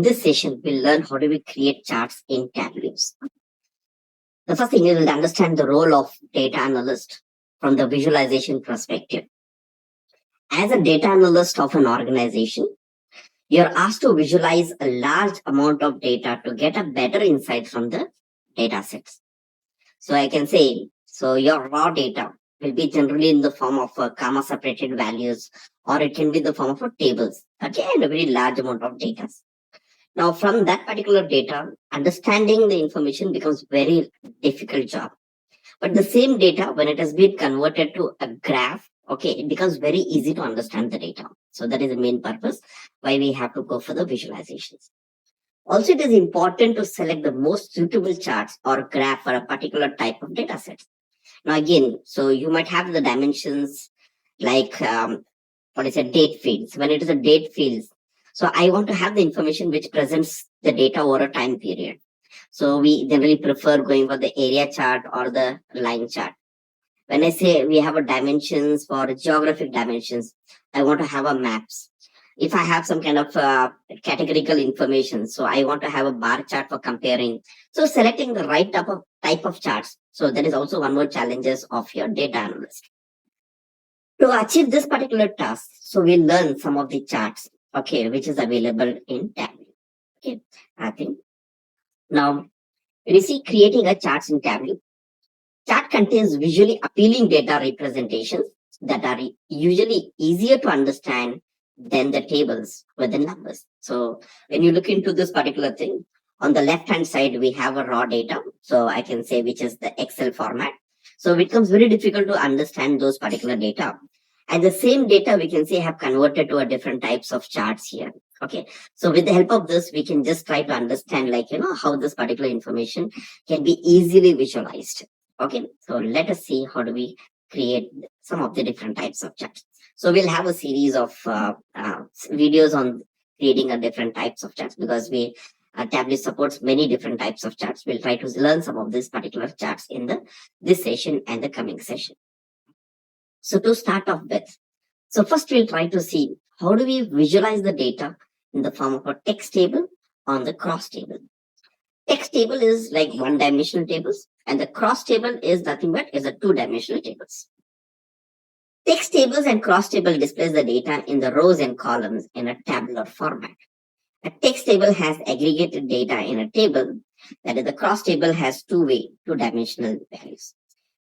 this session, we'll learn how do we create charts in Tableau. The first thing is we'll understand the role of data analyst from the visualization perspective. As a data analyst of an organization, you're asked to visualize a large amount of data to get a better insight from the data sets. So I can say, so your raw data will be generally in the form of comma separated values, or it can be the form of tables, okay, and a very large amount of data. Now, from that particular data, understanding the information becomes very difficult job. But the same data, when it has been converted to a graph, okay, it becomes very easy to understand the data. So that is the main purpose why we have to go for the visualizations. Also, it is important to select the most suitable charts or graph for a particular type of data set. Now, again, so you might have the dimensions like date fields. When it is a date fields, so I want to have the information which presents the data over a time period. So we generally prefer going for the area chart or the line chart. When I say we have a dimensions for geographic dimensions, I want to have a maps. If I have some kind of categorical information, so I want to have a bar chart for comparing. So selecting the right type of charts. So that is also one more challenges of your data analyst. To achieve this particular task, so we'll learn some of the charts, okay, which is available in Tableau. Okay, I think. Now, when you see creating a charts in Tableau, chart contains visually appealing data representations that are usually easier to understand than the tables with the numbers. So when you look into this particular thing, on the left hand side, we have a raw data. So I can say which is the Excel format. So it becomes very difficult to understand those particular data. And the same data we can say have converted to a different types of charts here. Okay. So with the help of this, we can just try to understand how this particular information can be easily visualized. Okay. So let us see how do we create some of the different types of charts. So we'll have a series of videos on creating a different types of charts because Tableau supports many different types of charts. We'll try to learn some of these particular charts in this session and the coming session. So to start off with, so first we'll try to see how do we visualize the data in the form of a text table on the cross table. Text table is like one-dimensional tables, and the cross table is nothing but is a two-dimensional tables. Text tables and cross table displays the data in the rows and columns in a tabular format. A text table has aggregated data in a table, that is the cross table has two-dimensional values.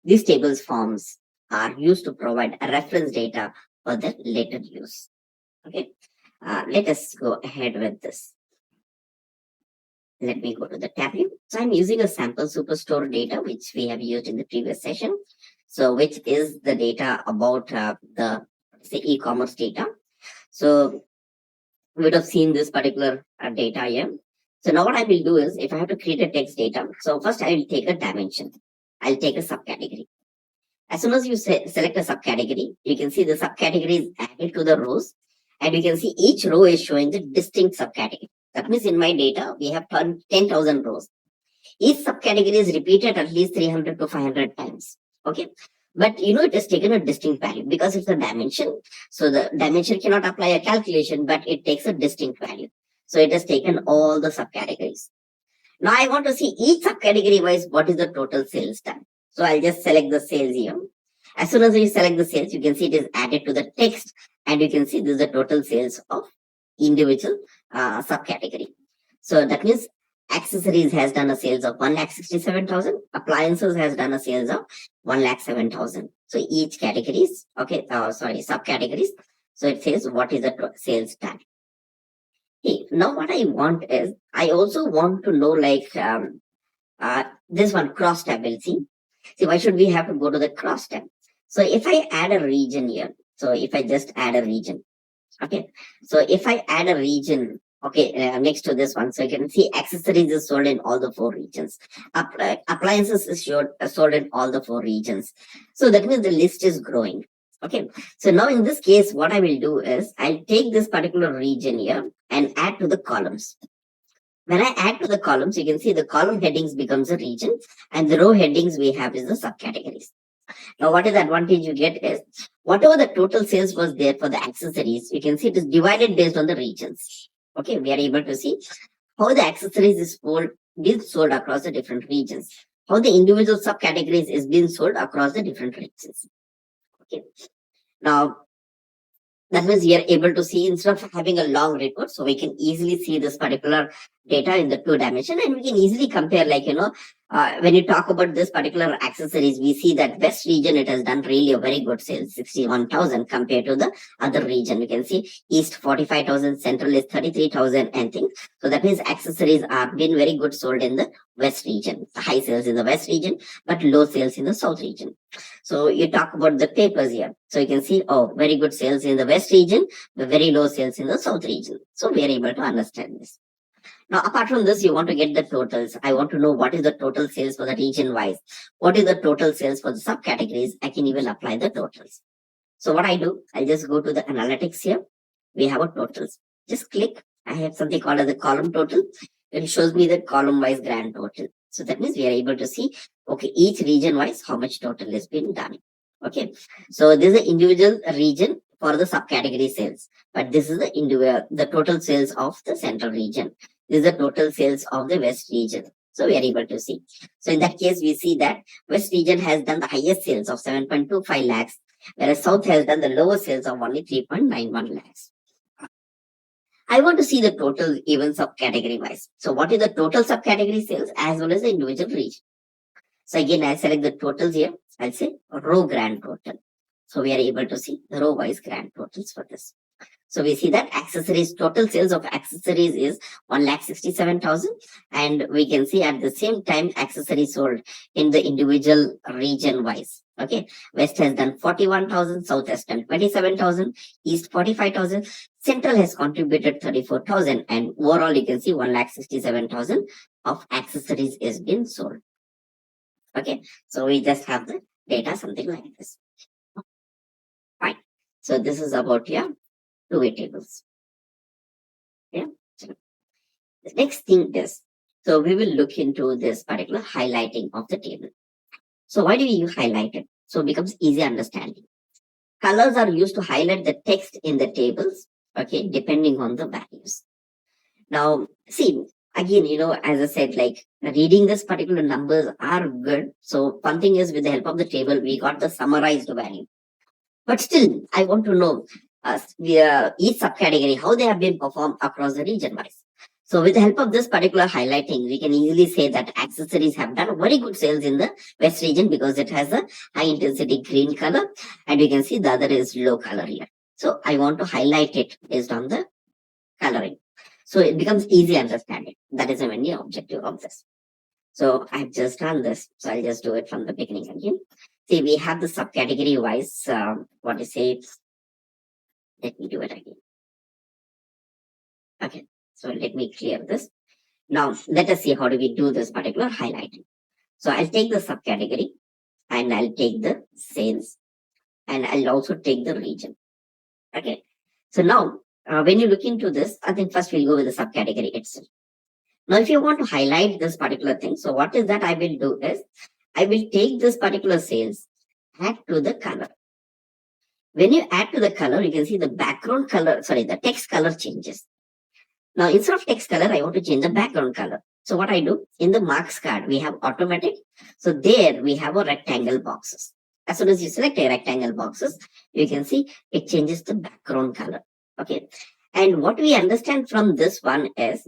These tables forms are used to provide a reference data for the later use. Okay, let us go ahead with this. Let me go to the Tableau. So I'm using a sample superstore data, which we have used in the previous session. So which is the data about the e-commerce data. So we would have seen this particular data here. So now what I will do is if I have to create a text data, so first I will take a dimension. I'll take a subcategory. As soon as you select a subcategory, you can see the subcategory is added to the rows, and you can see each row is showing the distinct subcategory. That means in my data, we have 10,000 rows. Each subcategory is repeated at least 300 to 500 times. Okay. But it has taken a distinct value because it's a dimension. So the dimension cannot apply a calculation, but it takes a distinct value. So it has taken all the subcategories. Now I want to see each subcategory wise what is the total sales done. So I'll just select the sales here. As soon as you select the sales, you can see it is added to the text, and you can see this is the total sales of individual subcategory. So that means accessories has done a sales of 1,67,000. Appliances has done a sales of 1,07,000. So each categories, subcategories. So it says what is the sales done. Okay, now what I want is I also want to know this one cross tab. We'll see. See, why should we have to go to the cross tab? So if I add a region here, so if I just add a region, okay. So if I add a region, okay, next to this one, so you can see accessories is sold in all the 4 regions. Appliances is sold in all the 4 regions. So that means the list is growing. Okay. So now in this case, what I will do is I'll take this particular region here and add to the columns. When I add to the columns, you can see the column headings becomes a region, and the row headings we have is the subcategories. Now, what is the advantage you get is whatever the total sales was there for the accessories, you can see it is divided based on the regions. Okay, we are able to see how the accessories is being sold across the different regions, how the individual subcategories is being sold across the different regions. Okay. Now, that means we are able to see instead of having a long report, so we can easily see this particular data in the 2 dimension, and we can easily compare, like, when you talk about this particular accessories, we see that west region, it has done really a very good sales, 61,000 compared to the other region. We can see east 45,000, central is 33,000 and things. So that means accessories are been very good sold in the west region, high sales in the west region, but low sales in the south region. So you talk about the papers here. So you can see, oh, very good sales in the west region, but very low sales in the south region. So we are able to understand this. Now, apart from this, you want to get the totals. I want to know what is the total sales for the region wise. What is the total sales for the subcategories? I can even apply the totals. So what I do, I'll just go to the analytics here. We have a totals. Just click. I have something called as the column total. It shows me the column wise grand total. So that means we are able to see, okay, each region wise, how much total is being done. Okay. So this is the individual region for the subcategory sales, but this is the total sales of the central region. This is the total sales of the west region. So we are able to see. So in that case, we see that west region has done the highest sales of 7.25 lakhs, whereas south has done the lower sales of only 3.91 lakhs. I want to see the total even subcategory wise. So what is the total subcategory sales as well as the individual region? So again, I'll select the totals here. I'll say row grand total. So we are able to see the row wise grand totals for this. So we see that accessories, total sales of accessories is 1,67,000. And we can see at the same time, accessories sold in the individual region wise. Okay. West has done 41,000, South has done 27,000, East 45,000, Central has contributed 34,000. And overall, you can see 1,67,000 of accessories is being sold. Okay. So we just have the data, something like this. Fine. So this is about your two-way tables. Yeah. The next thing is, so we will look into this particular highlighting of the table. So why do you highlight it? So it becomes easy understanding. Colors are used to highlight the text in the tables, okay, depending on the values. Now, see, again, as I said, like reading this particular numbers are good. So one thing is, with the help of the table, we got the summarized value. But still, I want to know each subcategory, how they have been performed across the region wise. So with the help of this particular highlighting, we can easily say that accessories have done very good sales in the west region because it has a high intensity green color, and we can see the other is low color here. So I want to highlight it based on the coloring. So it becomes easy understanding. That is the main objective of this. So I've just done this. So I'll just do it from the beginning again. See, we have the subcategory wise, what to say. Let me do it again. Okay, so let me clear this. Now, let us see how do we do this particular highlighting. So I'll take the subcategory and I'll take the sales and I'll also take the region. Okay, so now when you look into this, I think first we'll go with the subcategory itself. Now, if you want to highlight this particular thing, so what is that I will do is, I will take this particular sales, add to the color. When you add to the color, you can see the background color, the text color changes. Now, instead of text color, I want to change the background color. So what I do, in the marks card, we have automatic. So there we have a rectangle boxes. As soon as you select a rectangle boxes, you can see it changes the background color. Okay. And what we understand from this one is,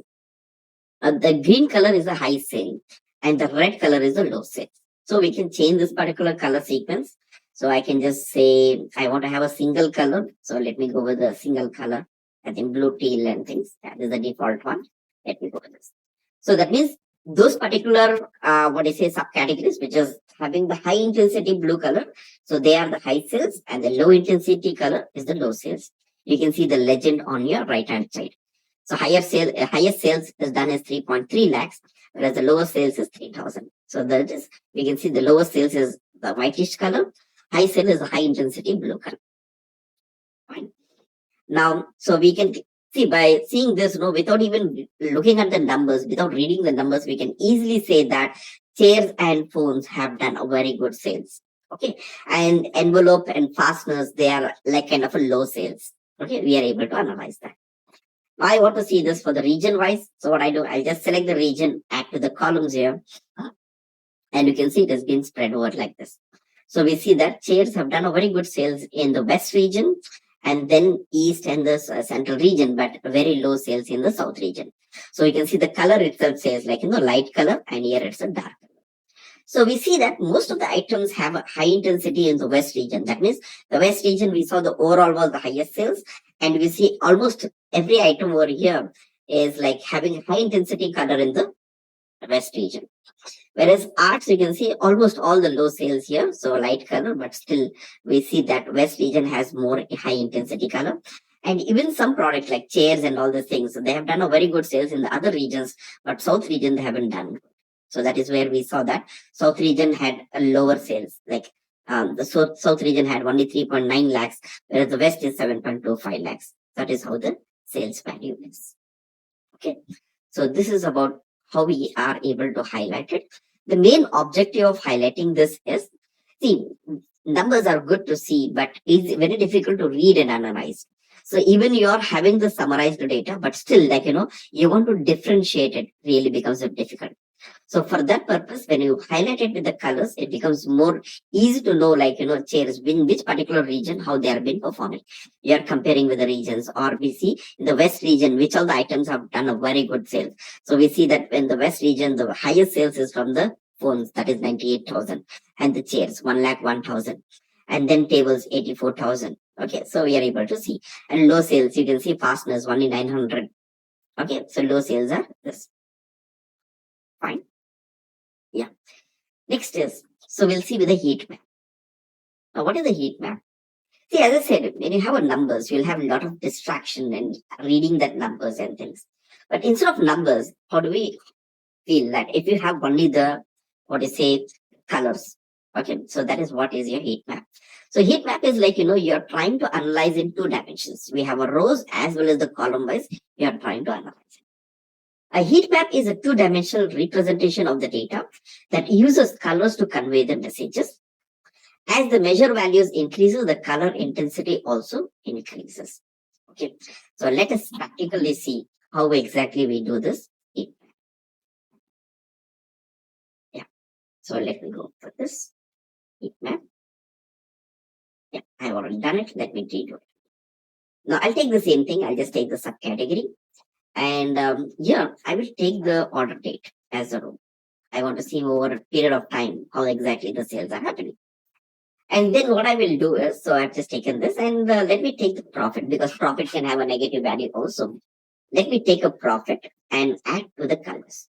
the green color is a high sale and the red color is a low sale. So we can change this particular color sequence. So I can just say, I want to have a single color. So let me go with a single color. I think blue, teal and things. That is the default one. Let me go with this. So that means those particular, subcategories, which is having the high intensity blue color. So they are the high sales and the low intensity color is the low sales. You can see the legend on your right hand side. So highest sales is done as 3.3 lakhs, whereas the lowest sales is 3,000. So that is, we can see the lowest sales is the whitish color. High sale is a high intensity blue color. Fine. Now, so we can see by seeing this, without even looking at the numbers, without reading the numbers, we can easily say that chairs and phones have done a very good sales. Okay. And envelope and fasteners, they are like kind of a low sales. Okay. We are able to analyze that. I want to see this for the region wise. So what I do, I just select the region, add to the columns here, and you can see it has been spread over like this. So we see that chairs have done a very good sales in the west region, and then east and the central region, but very low sales in the south region. So you can see the color itself says like light color, and here it's a dark. So we see that most of the items have a high intensity in the west region. That means the west region, we saw the overall was the highest sales, and we see almost every item over here is like having high intensity color in the west region. Whereas arts, you can see almost all the low sales here, so light color, but still we see that west region has more high intensity color. And even some products like chairs and all the things, they have done a very good sales in the other regions, but south region they haven't done. So that is where we saw that south region had a lower sales. Like the south region had only 3.9 lakhs, whereas the west is 7.25 lakhs. That is how the sales value is. Okay. So this is about how we are able to highlight it. The main objective of highlighting this is, see, numbers are good to see, but it's very difficult to read and analyze. So even you're having the summarized data, but still, like, you want to differentiate it, really becomes difficult. So for that purpose, when you highlight it with the colors, it becomes more easy to know, like, chairs in which particular region, how they are been performing. You are comparing with the regions, or we see in the west region, which all the items have done a very good sales. So we see that in the west region, the highest sales is from the phones, that is 98,000, and the chairs, 1,01,000, and then tables, 84,000. Okay, so we are able to see. And low sales, you can see fasteners, only 900. Okay, so low sales are this. Fine. Yeah. Next is, so we'll see with the heat map. Now, what is the heat map? See, as I said, when you have a numbers, you'll have a lot of distraction and reading that numbers and things. But instead of numbers, how do we feel that if you have only the, what you say, colors? Okay, so that is what is your heat map. So heat map is like, you're trying to analyze in two dimensions. We have a rows as well as the column wise, you're trying to analyze it. A heat map is a two-dimensional representation of the data that uses colors to convey the messages. As the measure values increases, the color intensity also increases. Okay, so let us practically see how exactly we do this heat map. Yeah, so let me go for this heat map. Yeah, I've already done it. Let me redo it. Now I'll take the same thing. I'll just take the subcategory. And I will take the order date as a row. I want to see over a period of time how exactly the sales are happening. And then what I will do is, so I've just taken this and let me take the profit, because profit can have a negative value also. Let me take a profit and add to the colors.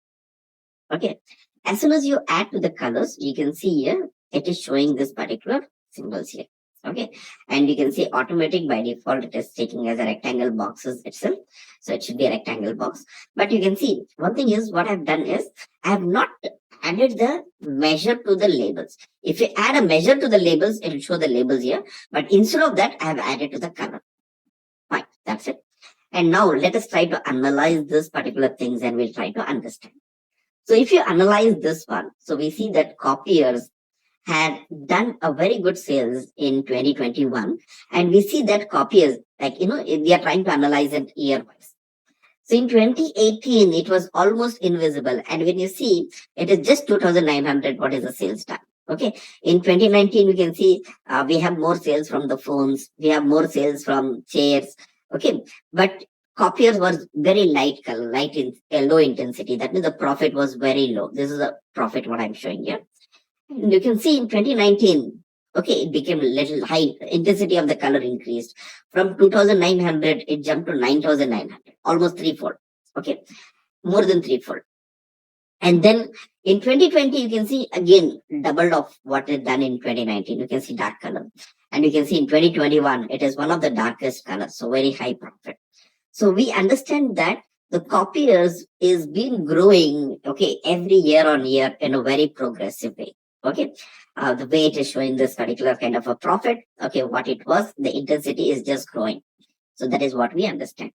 Okay. As soon as you add to the colors, you can see here, it is showing this particular symbols here. Okay, and you can see automatic by default it is taking as a rectangle boxes itself, so it should be a rectangle box. But you can see one thing is, what I've done is I have not added the measure to the labels. If you add a measure to the labels, it will show the labels here, but instead of that I have added to the color. Fine, that's it. And now let us try to analyze this particular things and we'll try to understand. So if you analyze this one, so we see that copiers had done a very good sales in 2021, and we see that copiers, like, we are trying to analyze it year-wise. So in 2018, it was almost invisible, and when you see, it is just 2,900, what is the sales done? Okay, in 2019, you can see we have more sales from the phones, we have more sales from chairs, okay, but copiers was very light color, low intensity. That means the profit was very low. This is a profit what I'm showing here. You can see in 2019, okay, it became a little high. Intensity of the color increased. From 2,900, it jumped to 9,900, almost threefold. Okay, more than threefold. And then in 2020, you can see again doubled of what is done in 2019. You can see dark color. And you can see in 2021, it is one of the darkest colors, so very high profit. So we understand that the copiers is been growing, okay, every year on year in a very progressive way. Okay, the way it is showing this particular kind of a profit, okay, what it was, the intensity is just growing. So that is what we understand.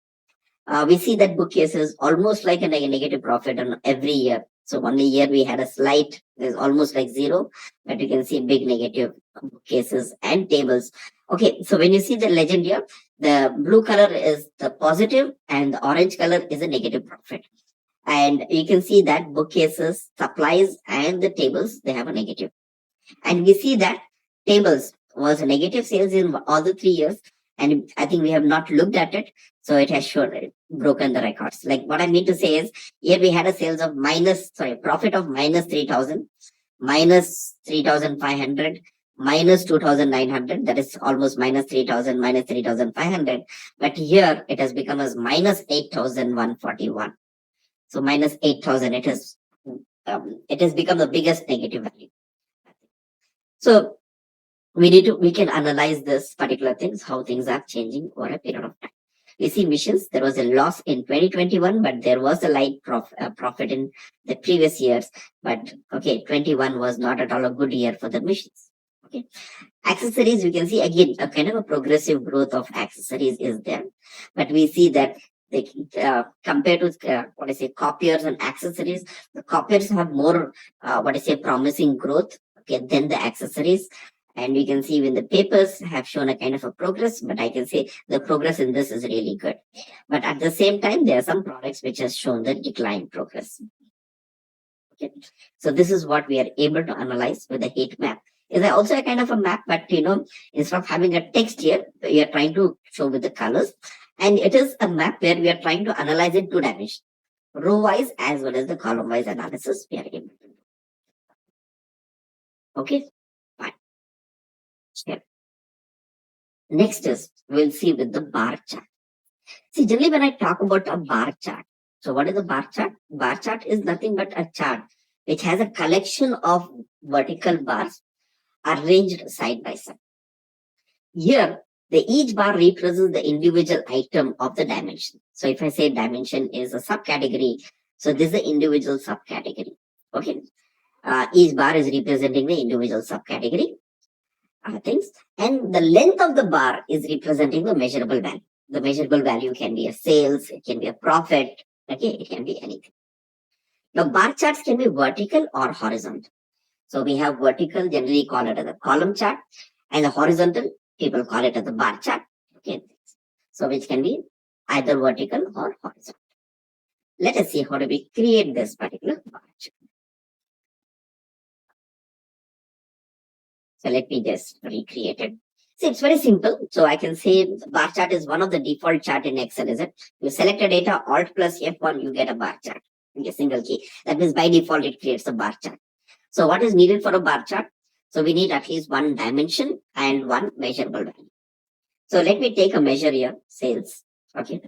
We see that bookcase is almost like a negative profit on every year. So only year we had a slight, there's almost like zero, but you can see big negative bookcases and tables Okay, so when you see the legend here, the blue color is the positive and the orange color is a negative profit. And you can see that bookcases, supplies, and the tables, they have a negative. And we see that tables was a negative sales in all the 3 years. And I think we have not looked at it. So it has shown broken the records. Like what I mean to say is here we had a sales of profit of minus 3,000, minus 3,500, minus 2,900. That is almost minus 3,000, minus 3,500. But here it has become as minus 8,141. So minus 8,000, it has become the biggest negative value. So we can analyze this particular things, how things are changing over a period of time. We see missions, there was a loss in 2021, but there was a light profit in the previous years. But okay, 21 was not at all a good year for the missions. Okay, accessories, we can see again a kind of a progressive growth of accessories is there, but we see that compared to copiers and accessories, the copiers have more promising growth, okay, than the accessories. And we can see even the papers have shown a kind of a progress, but I can say the progress in this is really good. But at the same time, there are some products which has shown the decline progress. Okay. So this is what we are able to analyze with the heat map. Is also a kind of a map, but instead of having a text here, we are trying to show with the colors. And it is a map where we are trying to analyze in 2 dimensions, row-wise as well as the column-wise analysis we are able to do. Okay, fine. Yeah. Next is we'll see with the bar chart. See, generally when I talk about a bar chart, so what is a bar chart? Bar chart is nothing but a chart which has a collection of vertical bars arranged side by side. Here, each bar represents the individual item of the dimension. So if I say dimension is a subcategory, so this is the individual subcategory. Okay. Each bar is representing the individual subcategory things. And the length of the bar is representing the measurable value. The measurable value can be a sales, it can be a profit, okay, it can be anything. Now, bar charts can be vertical or horizontal. So we have vertical, generally call it as a column chart, and the horizontal, people call it as a bar chart. Okay, so which can be either vertical or horizontal. Let us see how do we create this particular bar chart. So let me just recreate it. See, it's very simple. So I can say bar chart is one of the default chart in Excel, is it? You select a data, Alt plus F1, you get a bar chart in a single key. That means by default, it creates a bar chart. So what is needed for a bar chart? So we need at least one dimension and one measurable value. So let me take a measure here, sales. Okay.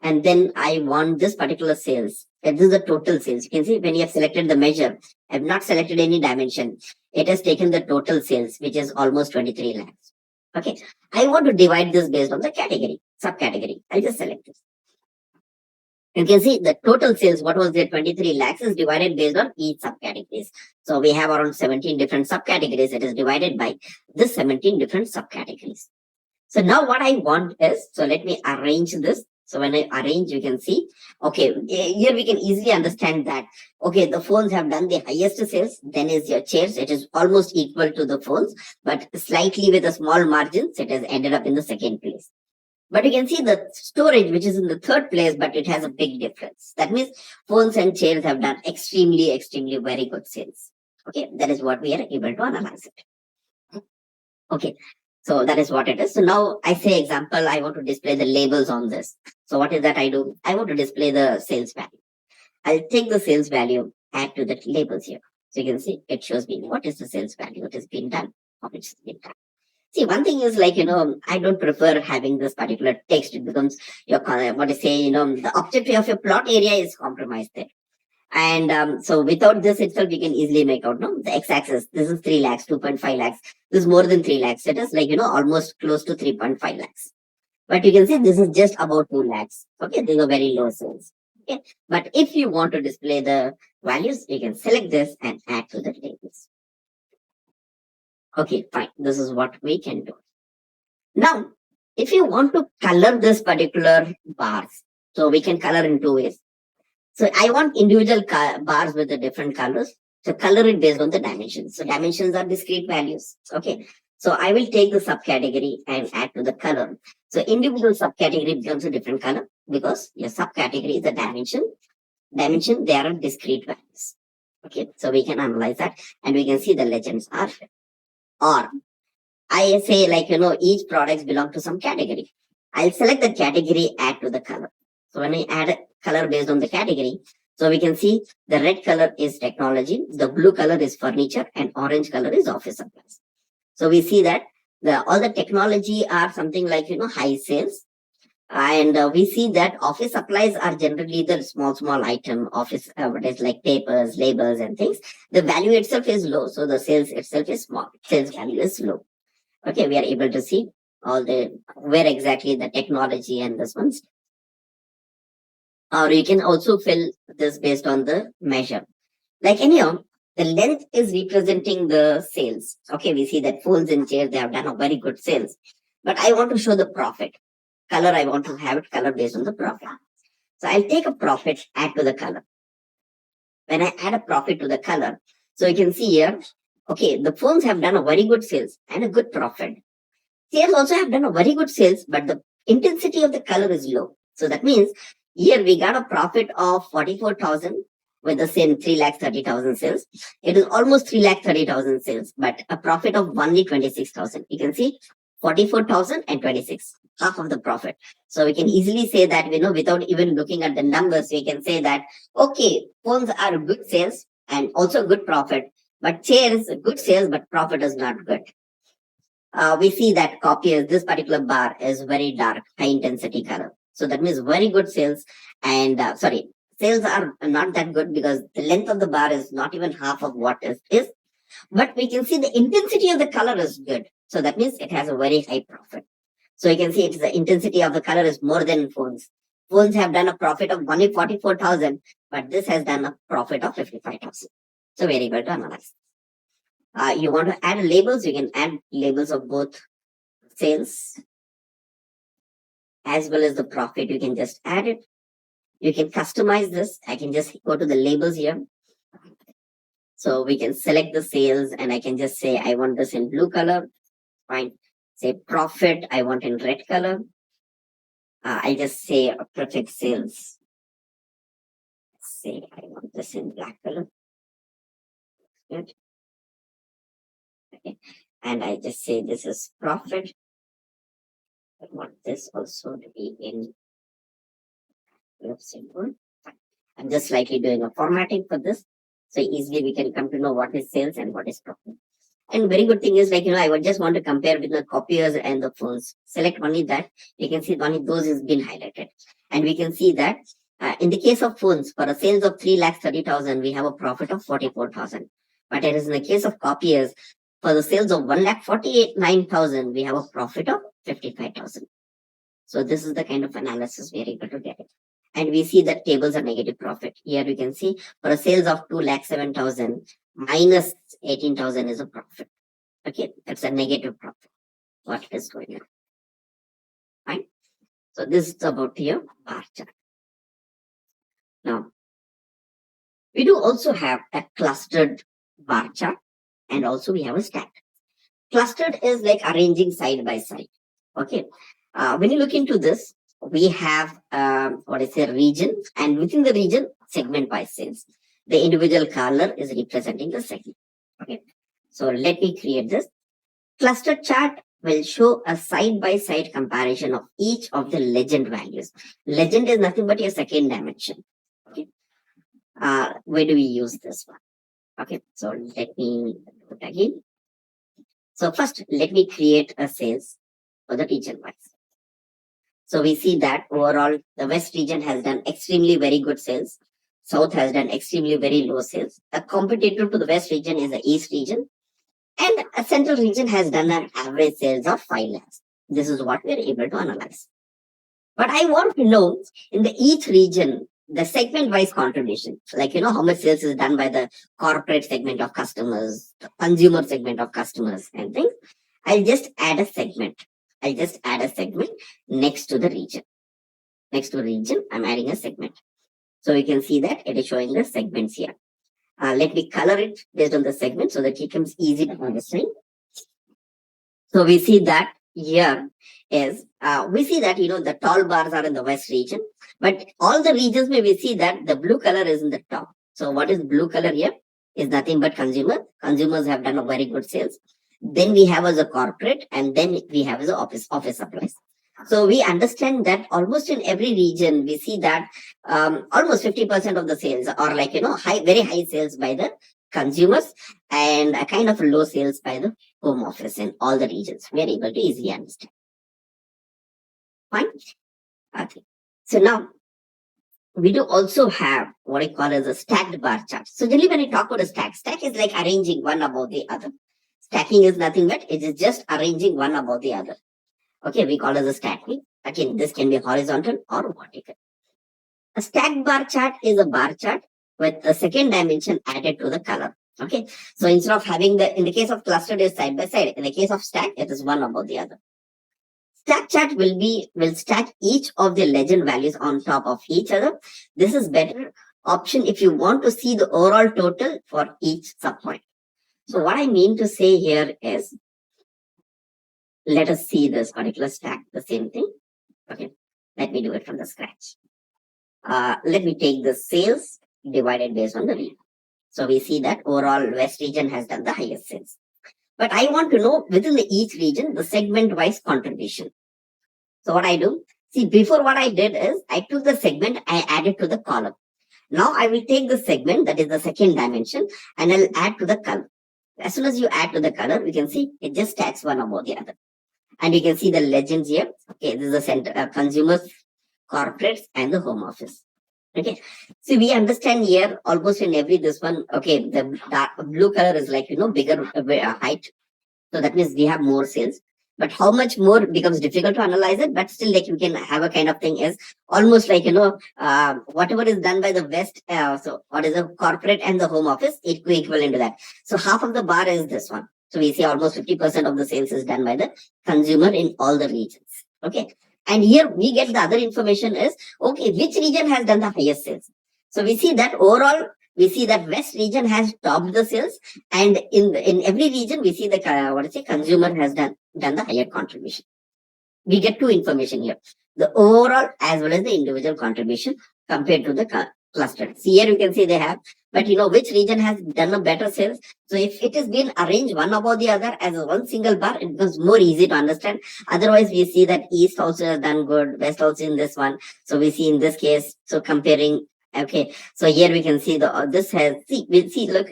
And then I want this particular sales. This is the total sales. You can see when you have selected the measure, I have not selected any dimension. It has taken the total sales, which is almost 23 lakhs. Okay. I want to divide this based on the category, subcategory. I'll just select this. You can see the total sales, what was there, 23 lakhs is divided based on each subcategories. So we have around 17 different subcategories. It is divided by the 17 different subcategories. So now what I want is, so let me arrange this. So when I arrange, you can see, okay, here we can easily understand that, okay, the phones have done the highest sales, then is your chairs, it is almost equal to the phones, but slightly with a small margins, it has ended up in the second place. But you can see the storage, which is in the third place, but it has a big difference. That means phones and chairs have done extremely, extremely very good sales. Okay, that is what we are able to analyze it. Okay, so that is what it is. So now I say example, I want to display the labels on this. So what is that I do? I want to display the sales value. I'll take the sales value, add to the labels here. So you can see it shows me what is the sales value, what has been done, how much has been done. See, one thing is like, I don't prefer having this particular text. It becomes your, the objective of your plot area is compromised there. And so without this itself, we can easily make out, no, the x-axis, this is 3 lakhs, 2.5 lakhs. This is more than 3 lakhs. It is like, almost close to 3.5 lakhs. But you can see this is just about 2 lakhs. Okay, these are very low sales. Okay, but if you want to display the values, you can select this and add to the labels. Okay, fine. This is what we can do. Now, if you want to color this particular bars, so we can color in 2 ways. So I want individual bars with the different colors. So color it based on the dimensions. So dimensions are discrete values. Okay. So I will take the subcategory and add to the color. So individual subcategory becomes a different color because your subcategory is a dimension, they are discrete values. Okay, so we can analyze that and we can see the legends are, or I say like, each products belong to some category. I'll select the category, add to the color. So when I add a color based on the category, so we can see the red color is technology, the blue color is furniture, and orange color is office supplies. So we see that all the technology are something like, high sales. And we see that office supplies are generally the small item, office, what is like papers, labels, and things. The value itself is low. So the sales itself is small. Sales value is low. Okay, we are able to see all the where exactly the technology and this one's. Or you can also fill this based on the measure. Like anyhow, the length is representing the sales. Okay, we see that phones and chairs, they have done a very good sales. But I want to show the profit. Color, I want to have it color based on the profit. So I'll take a profit, add to the color. When I add a profit to the color, so you can see here, okay, the phones have done a very good sales and a good profit. Chairs also have done a very good sales, but the intensity of the color is low. So that means here we got a profit of 44,000 with the same 3,30,000 sales. It is almost 3,30,000 sales, but a profit of only 26,000. You can see 44,000 and 26, half of the profit. So we can easily say that, without even looking at the numbers, we can say that, okay, phones are good sales and also good profit, but chairs, good sales, but profit is not good. We see that copiers, this particular bar is very dark, high intensity color. So that means very good sales. And sales are not that good because the length of the bar is not even half of what is. But we can see the intensity of the color is good. So that means it has a very high profit. So you can see it's the intensity of the color is more than phones. Phones have done a profit of only 44,000, but this has done a profit of 55,000. So very good to analyze. You want to add labels, you can add labels of both sales as well as the profit. You can just add it. You can customize this. I can just go to the labels here. So we can select the sales and I can just say, I want this in blue color. Fine. Say profit, I want in red color. I just say prefix sales. Say I want this in black color. Good. Okay. And I just say this is profit. I want this also to be in simple. I'm just slightly doing a formatting for this. So easily we can come to know what is sales and what is profit. And very good thing is I would just want to compare with the copiers and the phones. Select only that. You can see only those is been highlighted. And we can see that in the case of phones, for a sales of 3,30,000, we have a profit of 44,000. But it is in the case of copiers, for the sales of 1,49,000, we have a profit of 55,000. So this is the kind of analysis we are able to get it. And we see that tables are negative profit. Here we can see for a sales of 2,07,000 minus 18,000 is a profit. Okay, that's a negative profit. What is going on? Fine. So this is about your bar chart. Now, we do also have a clustered bar chart and also we have a stack. Clustered is like arranging side by side. Okay. When you look into this, we have region, and within the region, segment by sales. The individual color is representing the segment. Okay. So let me create this. Cluster chart will show a side-by-side comparison of each of the legend values. Legend is nothing but your second dimension. Okay. Where do we use this one? Okay, so let me do it again. So first, let me create a sales for the region wise. So we see that overall, the West region has done extremely very good sales. South has done extremely very low sales. A competitor to the West region is the East region. And a central region has done an average sales of 5 lakhs. This is what we are able to analyze. But I want to know in the each region, the segment-wise contribution, like, how much sales is done by the corporate segment of customers, the consumer segment of customers and things. I'll just add a segment. I'll just add a segment next to the region. Next to region, I'm adding a segment. So you can see that it is showing the segments here. Let me color it based on the segment so that it becomes easy to understand. So we see that here is, we see that, the tall bars are in the west region, but all the regions where we see that the blue color is in the top. So what is blue color here? Is nothing but consumer. Consumers have done a very good sales. Then we have as a corporate, and then we have as a office supplies. So we understand that almost in every region we see that almost 50% of the sales are like very high sales by the consumers, and a kind of low sales by the home office in all the regions. We are able to easily understand. Fine. Okay. So now we do also have what I call as a stacked bar chart. So generally when I talk about a stack is like arranging one above the other. Stacking is nothing but it is just arranging one above the other. Okay, we call it as a stacking. Again, this can be horizontal or vertical. A stacked bar chart is a bar chart with the second dimension added to the color. Okay, so instead of having in the case of clustered is side by side, in the case of stack, it is one above the other. Stack chart will stack each of the legend values on top of each other. This is better option if you want to see the overall total for each subpoint. So what I mean to say here is, let us see this particular stack, the same thing. Okay, let me do it from the scratch. Let me take the sales divided based on the region. So we see that overall West region has done the highest sales. But I want to know within each region, the segment-wise contribution. So what I do, see before what I did is, I took the segment, I added to the column. Now I will take the segment, that is the second dimension, and I'll add to the color. As soon as you add to the color, we can see it just stacks one above the other. And you can see the legends here. Okay, this is the center, consumers, corporates, and the home office. Okay, so we understand here almost in every this one. Okay, the dark blue color is like bigger height, so that means we have more sales. But how much more becomes difficult to analyze it. But still, like we can have a kind of thing is almost like whatever is done by the West. So what is the corporate and the home office? It equivalent to that. So half of the bar is this one. So we see almost 50% of the sales is done by the consumer in all the regions. Okay. And here we get the other information is, okay, which region has done the highest sales? So we see that overall, we see that West region has topped the sales, and in every region we see the consumer has done the higher contribution. We get two information here: the overall as well as the individual contribution compared to the cluster. See here you can see they have, but which region has done a better sales. So if it is been arranged one above the other as a one single bar, it becomes more easy to understand. Otherwise, we see that East also has done good, West also in this one. So we see in this case, so comparing. Okay, so here we can see this has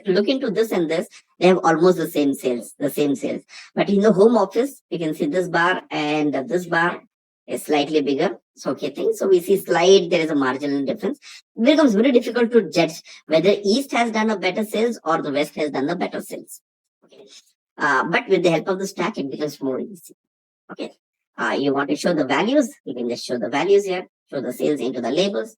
look into this and this, they have almost the same sales. But in the home office, you can see this bar and this bar is slightly bigger. So okay thing. So we see there is a marginal difference. It becomes very difficult to judge whether East has done a better sales or the West has done the better sales. Okay. But with the help of the stack, it becomes more easy. Okay. You want to show the values, you can just show the values here, show the sales into the labels.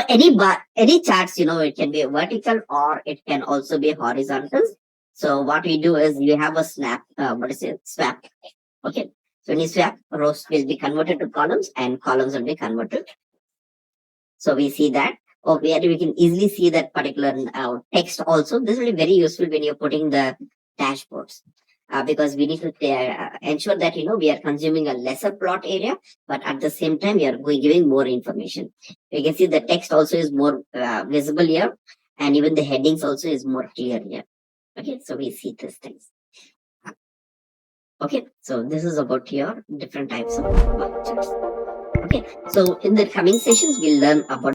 Any charts, it can be vertical or it can also be horizontal. So what we do is you have a swap. Okay. So when you swap, rows will be converted to columns and columns will be converted. So we see that. Here we can easily see that particular text also. This will be very useful when you're putting the dashboards. Because we need to ensure that we are consuming a lesser plot area, but at the same time we are giving more information. You can see the text also is more visible here, and even the headings also is more clear here. Okay, so we see these things. Okay, so this is about your different types of bar charts. Okay, so in the coming sessions we'll learn about